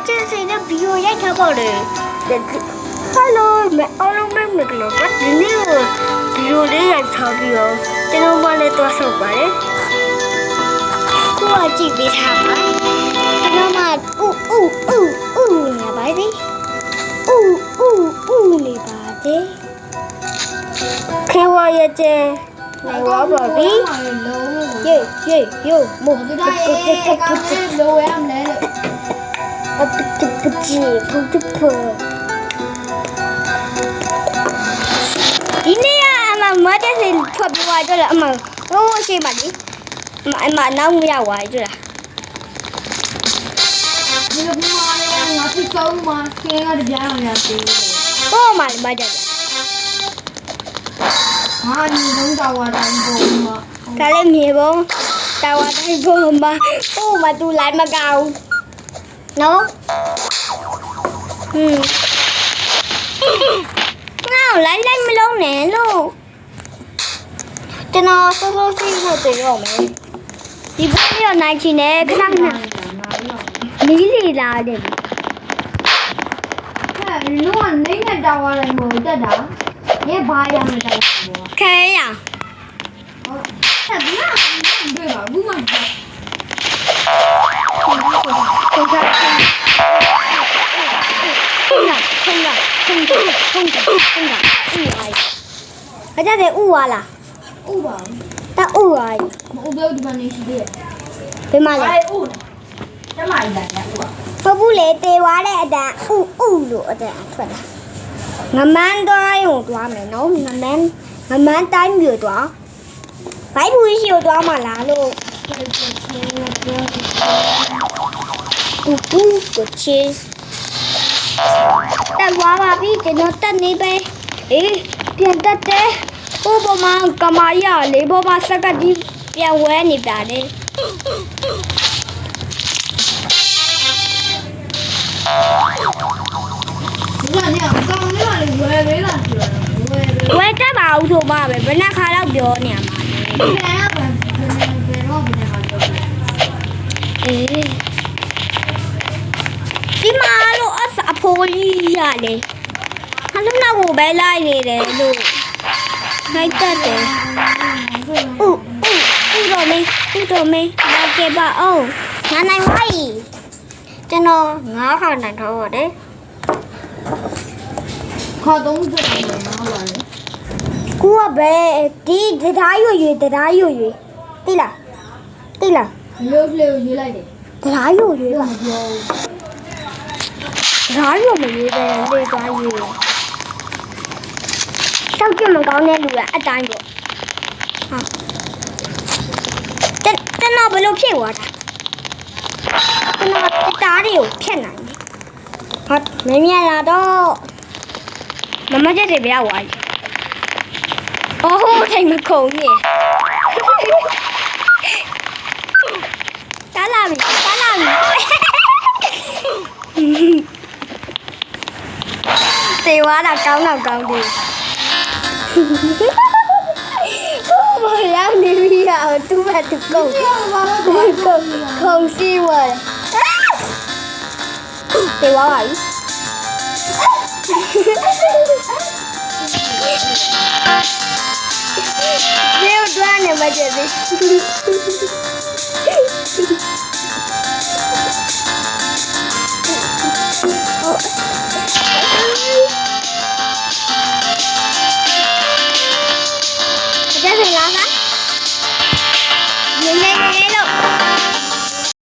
ကျန်စိန်နဲ့ဗီဒီယိုရိုက်ထားပါတယ် Hello အားလုံးပဲမင်္ဂလာပါဒီနေ့ဗီဒီယိုလေးရိုက်ထားပြီးတော့ကျွန်တော်မလည်းတွားဆောက်ပါတယ်ကိုကကြည့်ပေးထားပါကျွန်တော်မဥနေပါတယ်ဥနေပါတယ်ခေဝါရဲ့ကျဲနေဝါပါပြီယေမို့လိုရမလဲအပပချီဖုတ်ဖုတ်ဒီနေ့အမမတဲ့စထွက်ပြီးသွားကြလားအမတော့ရှိပါလိအမနောက်မရဝါကြလား ဒီလိုမှလည်းငါဖြစ်ဆုံးမှာကျင်းရတဲ့ကြားရတဲ့ ဟောမမကြကြ ဟာဒီလုံးတော်ဝါတိုင်းပုံမှာ ဒါလည်းမြေပုံတာဝါတိုင်းပုံမှာဟိုမတူလိုက်မကောင်းနော်ငါလိုက်မလုံးနဲ့လို့ကျွန်တော်စိုးစိုးစီးဖို့တွေ့ရောမယ်ဒီဘက်ရနိုင်ချင်တယ်ခဏခဏမီးလီလာတယ် ဟဲ့လုံးဝနေတဲ့တော်ဝါတိုင်းပုံတက်တာရဲဘာရမလဲတော်ဝါ ခဲရ ဟုတ်ဟဲ့ဘာမှမတွေ့ပါဘူးမှ အကြတဲ့ဥဝါလား ဥပါ တဥဝါ မဥပြောဒီမှာနေရှိသေးတယ် ဘယ်မှာလဲ အဲ့ဥတမိုင်းလာတယ်ဥပါ ဘဘူးလေတေဝါတဲ့အတန်ဥလို့အတန်ထွက်တာငမန်းသွားရုံသွားမယ်နော်ငမန်းတိုင်းမြို့သွားဘိုက်ဘူးရှိကိုသွားမှာလားလို့ဥကိုချေတက်သွားပါပြီကျွန်တော်တက်နေပဲအေးပြန်တက်တယ်ဟိုပေါ်မှာကမာရလေးပေါ်မှာစက်ကကြီးပြန်ဝဲနေပါလေ ဒီကနေအောင်ကောင်းလေးပါလေဝယ်ပေးလာဆိုတော့ဝယ်ပေးဝဲတက်ပါဦးဆိုပါပဲဘယ်နှခါတော့ပြောနေရမှာ ပြန်ရပါဘယ်တော့ဘယ်ကတော့ အေးဒီမှာလို့အဖိုးကြီးရလေဟာလုံးနောက်ကိုပဲလိုက်နေတယ်လို့နိုင်တတ်တယ်ဥတော်မင်းလာခဲ့ပါအောင်ငါနိုင်ပါ යි ကျွန်တော်9ခါနိုင်တော့ပါတယ် ခေါ်သုံးစတယ်ဟုတ်လား ကိုကပဲဒီတရားရွရွတိလား လို့လေရေးလိုက်တယ် တရားရွရွပါ ပြော တရားရွမရွပဲလေသွားရွစောက်ကြမကောင်းတဲ့လူကအတိုင်းပေါ့ဟာကျွန်တော်ဘယ်လိုဖြစ်သွားတာကျွန်တော်တားတွေကိုဖြတ်နိုင်တယ်ဟာမင်းမြလာတော့မမကျက်တွေပြရဝါးအိုးထိုင်မခုံနေတားလာပြီတေဝါလာကောင်းတော့ကောင်းတယ်ဟိုမရောက်နေပြီအောင်သူ့ဘက်သူကုန်ခုံစီဝါတေဝါပါပြီဒီတော့နေမကျသေး